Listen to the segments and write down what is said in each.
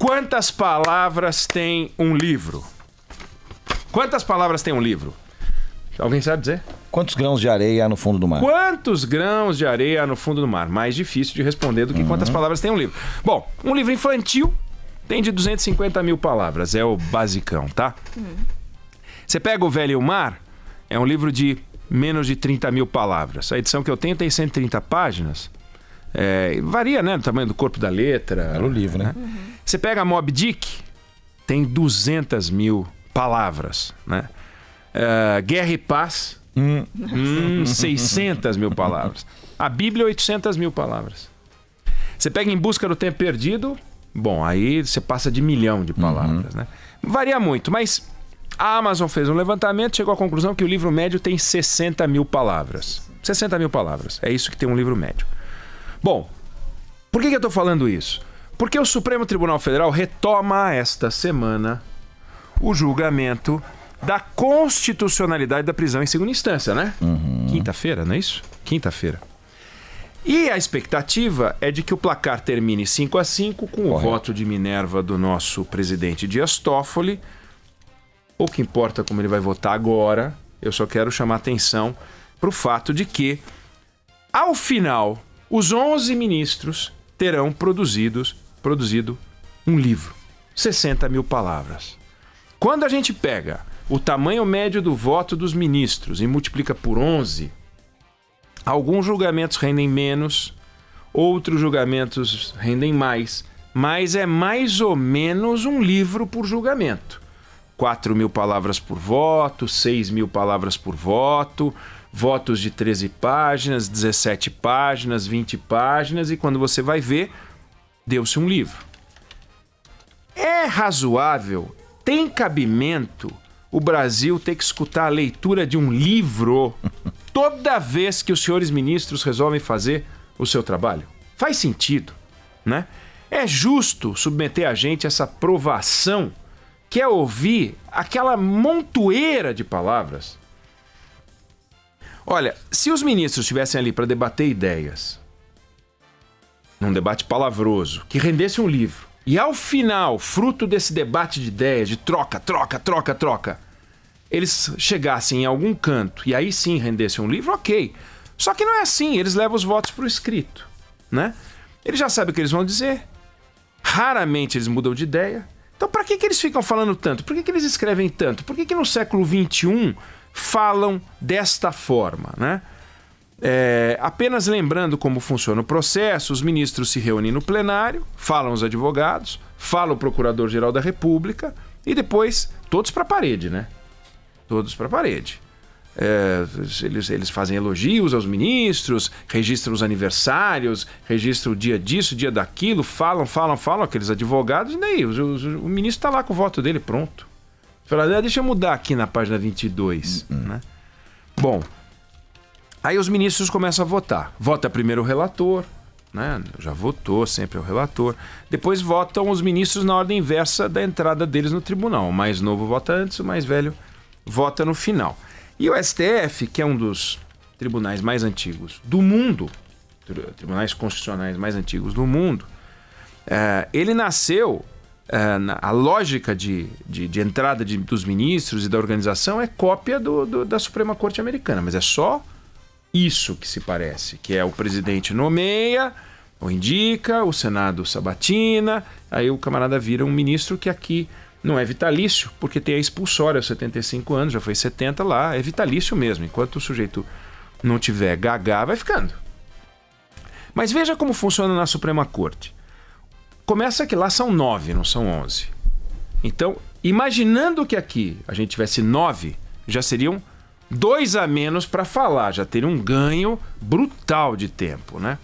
Quantas palavras tem um livro? Quantas palavras tem um livro? Alguém sabe dizer? Quantos grãos de areia há no fundo do mar? Quantos grãos de areia há no fundo do mar? Mais difícil de responder do que quantas palavras tem um livro. Bom, um livro infantil tem de 250 mil palavras. É o basicão, tá? Você pega o Velho e o Mar, é um livro de menos de 30 mil palavras. A edição que eu tenho tem 130 páginas. Varia, né? O tamanho do corpo da letra. Era o livro, né? Você pega Moby Dick, tem 200 mil palavras, né? Guerra e Paz, 600 mil palavras. A Bíblia, 800 mil palavras. Você pega Em Busca do Tempo Perdido, bom, aí você passa de 1 milhão de palavras, né? Varia muito, mas a Amazon fez um levantamento, chegou à conclusão que o livro médio tem 60 mil palavras. 60 mil palavras, é isso que tem um livro médio. Bom, por que eu estou falando isso? Porque o Supremo Tribunal Federal retoma esta semana o julgamento da constitucionalidade da prisão em segunda instância, né? Quinta-feira, não é isso? Quinta-feira. E a expectativa é de que o placar termine 5-5 com o voto de Minerva do nosso presidente Dias Toffoli. Pouco importa como ele vai votar agora, eu só quero chamar atenção para o fato de que, ao final, os 11 ministros terão produzido um livro, 60 mil palavras. Quando a gente pega o tamanho médio do voto dos ministros e multiplica por 11, alguns julgamentos rendem menos, outros julgamentos rendem mais, mas é mais ou menos um livro por julgamento. 4 mil palavras por voto, 6 mil palavras por voto, votos de 13 páginas, 17 páginas, 20 páginas, e quando você vai ver, deu-se um livro. É razoável, tem cabimento o Brasil ter que escutar a leitura de um livro toda vez que os senhores ministros resolvem fazer o seu trabalho? Faz sentido, né? É justo submeter a gente a essa provação que é ouvir aquela montoeira de palavras. Olha, se os ministros estivessem ali para debater ideias, num debate palavroso, que rendesse um livro, e ao final, fruto desse debate de ideias, de troca, eles chegassem em algum canto e aí sim rendessem um livro, ok. Só que não é assim, eles levam os votos para o escrito, né? Eles já sabem o que eles vão dizer, raramente eles mudam de ideia. Então, para que eles ficam falando tanto? Por que eles escrevem tanto? Por que no século XXI falam desta forma, né? Apenas lembrando como funciona o processo, os ministros se reúnem no plenário, falam os advogados, fala o Procurador-Geral da República e depois todos para a parede, né? Todos para a parede. Eles fazem elogios aos ministros, registram os aniversários, registram o dia disso, o dia daquilo, falam aqueles advogados, e daí o ministro está lá com o voto dele pronto. Fala, deixa eu mudar aqui na página 22. Né? Bom, aí os ministros começam a votar. Vota primeiro o relator, né? Já votou, sempre é o relator. Depois votam os ministros na ordem inversa da entrada deles no tribunal. O mais novo vota antes, o mais velho vota no final. E o STF, que é um dos tribunais mais antigos do mundo, tribunais constitucionais mais antigos do mundo, ele nasceu, a lógica de entrada dos ministros e da organização é cópia da Suprema Corte Americana, mas é só isso que se parece, que é o presidente nomeia, ou indica, o Senado sabatina, aí o camarada vira um ministro que aqui não é vitalício, porque tem a expulsória aos 75 anos, já foi 70 lá, é vitalício mesmo. Enquanto o sujeito não tiver gagá, vai ficando. Mas veja como funciona na Suprema Corte. Começa que lá são 9, não são 11. Então, imaginando que aqui a gente tivesse 9, já seriam 2 a menos para falar, já teria um ganho brutal de tempo, né?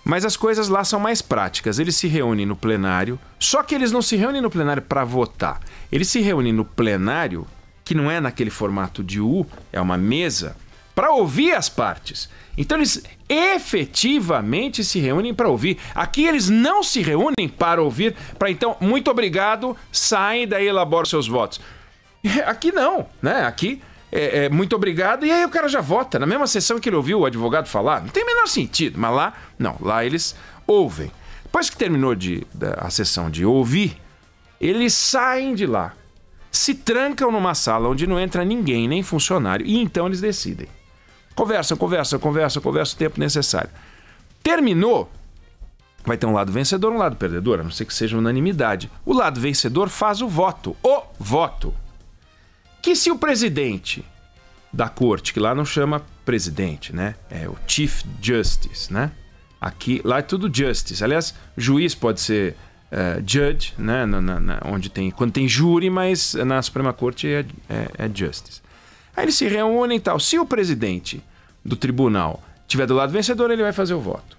Mas as coisas lá são mais práticas. Eles se reúnem no plenário, só que eles não se reúnem no plenário para votar. Eles se reúnem no plenário, que não é naquele formato de U, é uma mesa, para ouvir as partes. Então eles efetivamente se reúnem para ouvir. Aqui eles não se reúnem para ouvir, para então, muito obrigado, saem, daí elaboram seus votos. Aqui não, né? Aqui muito obrigado, e aí o cara já vota na mesma sessão que ele ouviu o advogado falar. Não tem o menor sentido, mas lá não, lá eles ouvem. Depois que terminou a sessão de ouvir, eles saem de lá, se trancam numa sala onde não entra ninguém, nem funcionário, e então eles decidem. Conversam o tempo necessário. Terminou, vai ter um lado vencedor, um lado perdedor, a não ser que seja unanimidade. O lado vencedor faz o voto. Que se o presidente da corte, que lá não chama presidente, né? É o Chief Justice, né? Aqui, lá é tudo Justice. Aliás, juiz pode ser Judge, né? Quando tem júri, mas na Suprema Corte é Justice. Aí eles se reúnem e tal. Se o presidente do tribunal tiver do lado vencedor, ele vai fazer o voto.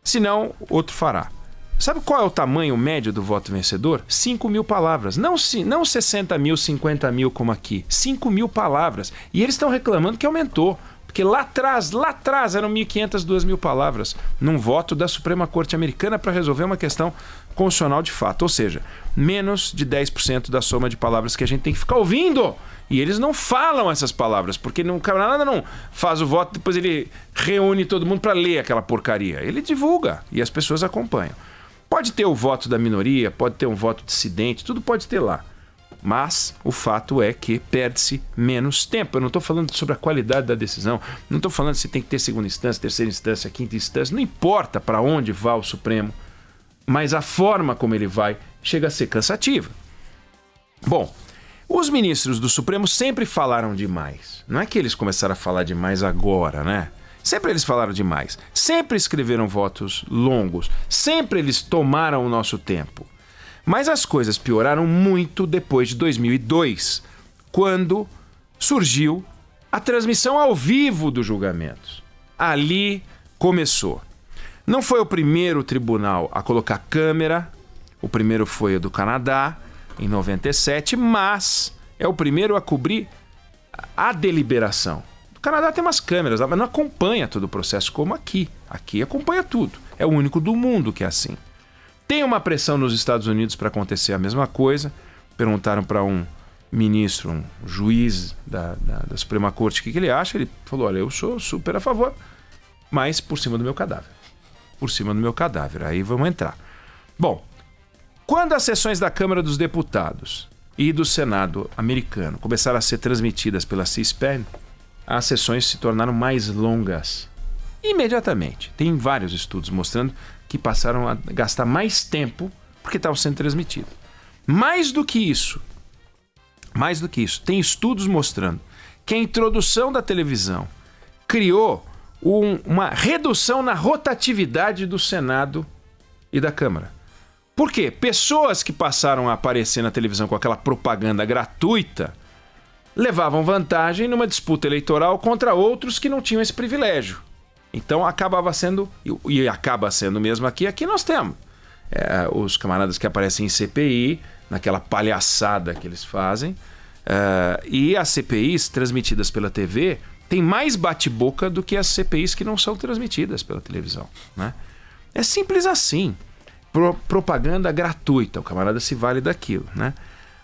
Se não, outro fará. Sabe qual é o tamanho médio do voto vencedor? 5.000 palavras. Não 60 mil, 50 mil como aqui. 5.000 palavras. E eles estão reclamando que aumentou. Porque lá atrás eram 1.500, 2.000 palavras num voto da Suprema Corte Americana para resolver uma questão constitucional de fato. Ou seja, menos de 10% da soma de palavras que a gente tem que ficar ouvindo. E eles não falam essas palavras, porque o camarada não faz o voto, depois ele reúne todo mundo para ler aquela porcaria. Ele divulga e as pessoas acompanham. Pode ter o voto da minoria, pode ter um voto dissidente, tudo pode ter lá. Mas o fato é que perde-se menos tempo. Eu não estou falando sobre a qualidade da decisão, não estou falando se tem que ter segunda instância, terceira instância, quinta instância, não importa para onde vá o Supremo, mas a forma como ele vai chega a ser cansativa. Bom, os ministros do Supremo sempre falaram demais. Não é que eles começaram a falar demais agora, né? Sempre eles falaram demais. Sempre escreveram votos longos. Sempre eles tomaram o nosso tempo. Mas as coisas pioraram muito depois de 2002, quando surgiu a transmissão ao vivo dos julgamentos. Ali começou. Não foi o primeiro tribunal a colocar câmera, o primeiro foi o do Canadá, em 97, mas é o primeiro a cobrir a deliberação. O Canadá tem umas câmeras, mas não acompanha todo o processo como aqui. Aqui acompanha tudo. É o único do mundo que é assim. Tem uma pressão nos Estados Unidos para acontecer a mesma coisa. Perguntaram para um ministro, um juiz da Suprema Corte o que ele acha. Ele falou, olha, eu sou super a favor, mas por cima do meu cadáver. Por cima do meu cadáver. Aí vamos entrar. Bom, quando as sessões da Câmara dos Deputados e do Senado americano começaram a ser transmitidas pela C-SPAN, as sessões se tornaram mais longas. Imediatamente. Tem vários estudos mostrando que passaram a gastar mais tempo porque estavam sendo transmitidos. Mais do que isso, tem estudos mostrando que a introdução da televisão criou uma redução na rotatividade do Senado e da Câmara. Por quê? Pessoas que passaram a aparecer na televisão com aquela propaganda gratuita levavam vantagem numa disputa eleitoral contra outros que não tinham esse privilégio. Então acabava sendo, e acaba sendo mesmo aqui nós temos os camaradas que aparecem em CPI, naquela palhaçada que eles fazem, e as CPIs transmitidas pela TV têm mais bate-boca do que as CPIs que não são transmitidas pela televisão, né? É simples assim. Propaganda gratuita, o camarada se vale daquilo, né?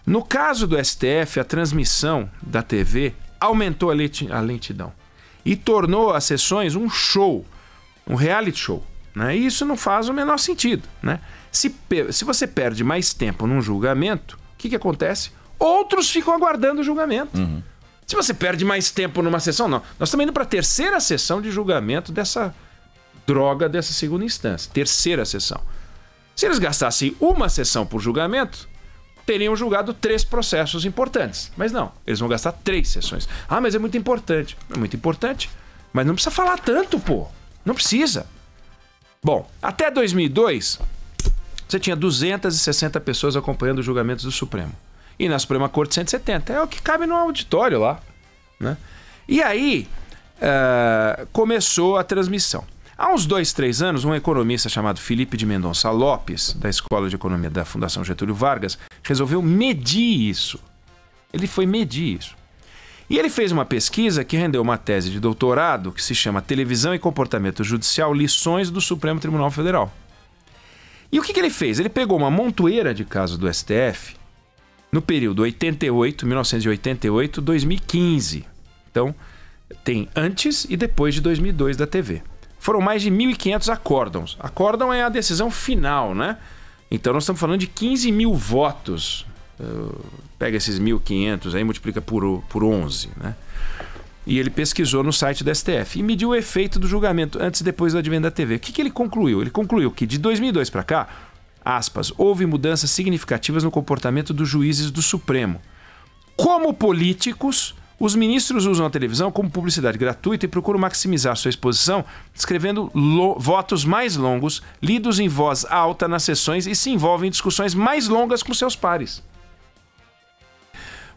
No caso do STF, a transmissão da TV aumentou a lentidão e tornou as sessões um show, um reality show, né? E isso não faz o menor sentido, né? Se você perde mais tempo num julgamento, o que acontece? Outros ficam aguardando o julgamento. Uhum. Se você perde mais tempo numa sessão, não. Nós estamos indo para a terceira sessão de julgamento dessa droga dessa segunda instância. Terceira sessão. Se eles gastassem uma sessão por julgamento, teriam julgado 3 processos importantes. Mas não, eles vão gastar 3 sessões. Ah, mas é muito importante. É muito importante, mas não precisa falar tanto, pô. Não precisa. Bom, até 2002, você tinha 260 pessoas acompanhando os julgamentos do Supremo. E na Suprema Corte 170. É o que cabe no auditório lá, né? E aí, começou a transmissão. Há uns 2, 3 anos, um economista chamado Felipe de Mendonça Lopes, da Escola de Economia da Fundação Getúlio Vargas, resolveu medir isso. Ele foi medir isso. E ele fez uma pesquisa que rendeu uma tese de doutorado que se chama Televisão e Comportamento Judicial, Lições do Supremo Tribunal Federal. E o que ele fez? Ele pegou uma montoeira de casos do STF no período 1988-2015. Então, tem antes e depois de 2002 da TV. foram mais de 1.500 acórdãos. Acórdão é a decisão final, né? Então nós estamos falando de 15 mil votos. Pega esses 1.500 aí, multiplica por 11, né? E ele pesquisou no site do STF e mediu o efeito do julgamento antes e depois do advento da TV. O que ele concluiu? Ele concluiu que de 2002 para cá, aspas, houve mudanças significativas no comportamento dos juízes do Supremo. Como políticos, os ministros usam a televisão como publicidade gratuita e procuram maximizar sua exposição, escrevendo votos mais longos, lidos em voz alta nas sessões e se envolvem em discussões mais longas com seus pares.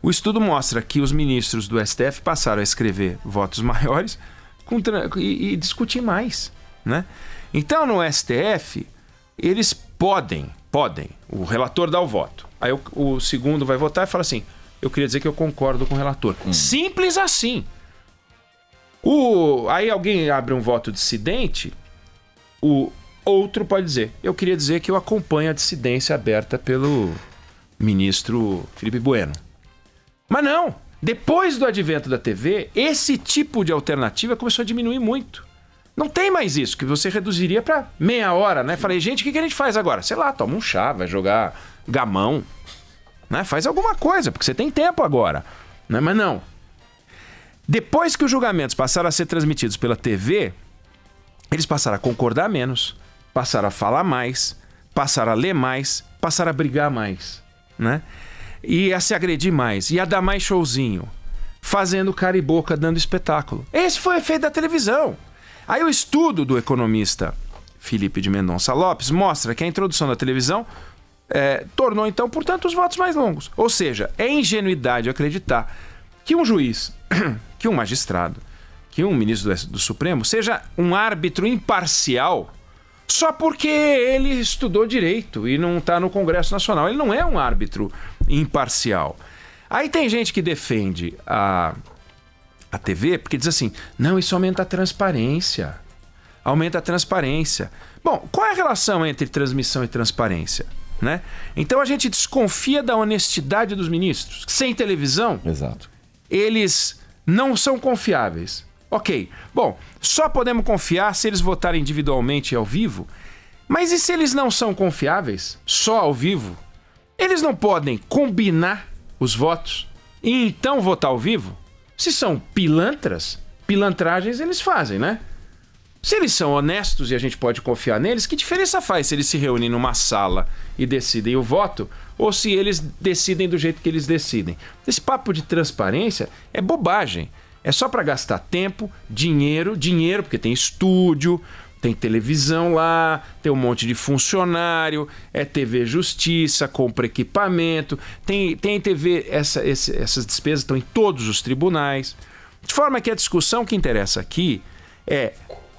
O estudo mostra que os ministros do STF passaram a escrever votos maiores e discutir mais, né? Então, no STF, eles podem, o relator dá o voto. Aí o segundo vai votar e fala assim, eu queria dizer que eu concordo com o relator. Simples assim. Aí alguém abre um voto dissidente, o outro pode dizer, eu queria dizer que eu acompanho a dissidência aberta pelo ministro Felipe Bueno. Mas não, depois do advento da TV, esse tipo de alternativa começou a diminuir muito. Não tem mais isso, que você reduziria para meia hora, né? Falei, gente, o que a gente faz agora? Sei lá, toma um chá, vai jogar gamão, né? Faz alguma coisa, porque você tem tempo agora, né? Mas não. Depois que os julgamentos passaram a ser transmitidos pela TV, eles passaram a concordar menos, passaram a falar mais, passaram a ler mais, passaram a brigar mais, né? E a se agredir mais, e a dar mais showzinho, fazendo cara e boca, dando espetáculo. Esse foi o efeito da televisão. Aí o estudo do economista Felipe de Mendonça Lopes mostra que a introdução da televisão tornou, então, portanto, os votos mais longos. Ou seja, é ingenuidade acreditar que um juiz, que um magistrado, que um ministro do Supremo seja um árbitro imparcial só porque ele estudou direito e não está no Congresso Nacional. Ele não é um árbitro imparcial. Aí tem gente que defende a TV porque diz assim, não, isso aumenta a transparência. Aumenta a transparência. Bom, qual é a relação entre transmissão e transparência? Né? Então a gente desconfia da honestidade dos ministros. Sem televisão, exato, eles não são confiáveis. Ok, bom, só podemos confiar se eles votarem individualmente e ao vivo, mas e se eles não são confiáveis, só ao vivo? Eles não podem combinar os votos e então votar ao vivo? Se são pilantras, pilantragens eles fazem, né? Se eles são honestos e a gente pode confiar neles, que diferença faz se eles se reúnem numa sala e decidem o voto ou se eles decidem do jeito que eles decidem? Esse papo de transparência é bobagem. É só para gastar tempo, dinheiro, porque tem estúdio, tem televisão lá, tem um monte de funcionário, é TV Justiça, compra equipamento, tem TV, essas despesas estão em todos os tribunais. De forma que a discussão que interessa aqui é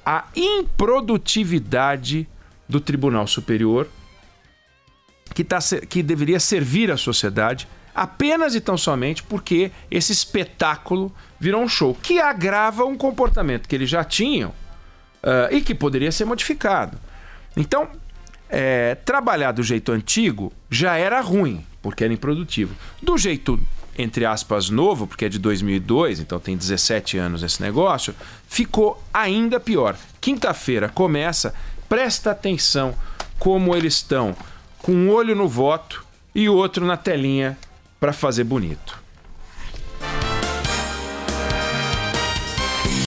a improdutividade do Tribunal Superior, que deveria servir à sociedade, apenas e tão somente porque esse espetáculo virou um show que agrava um comportamento que eles já tinham e que poderia ser modificado. Então, trabalhar do jeito antigo já era ruim, porque era improdutivo. Do jeito, entre aspas, novo, porque é de 2002, então tem 17 anos esse negócio, ficou ainda pior. Quinta-feira começa, presta atenção como eles estão com um olho no voto e o outro na telinha para fazer bonito.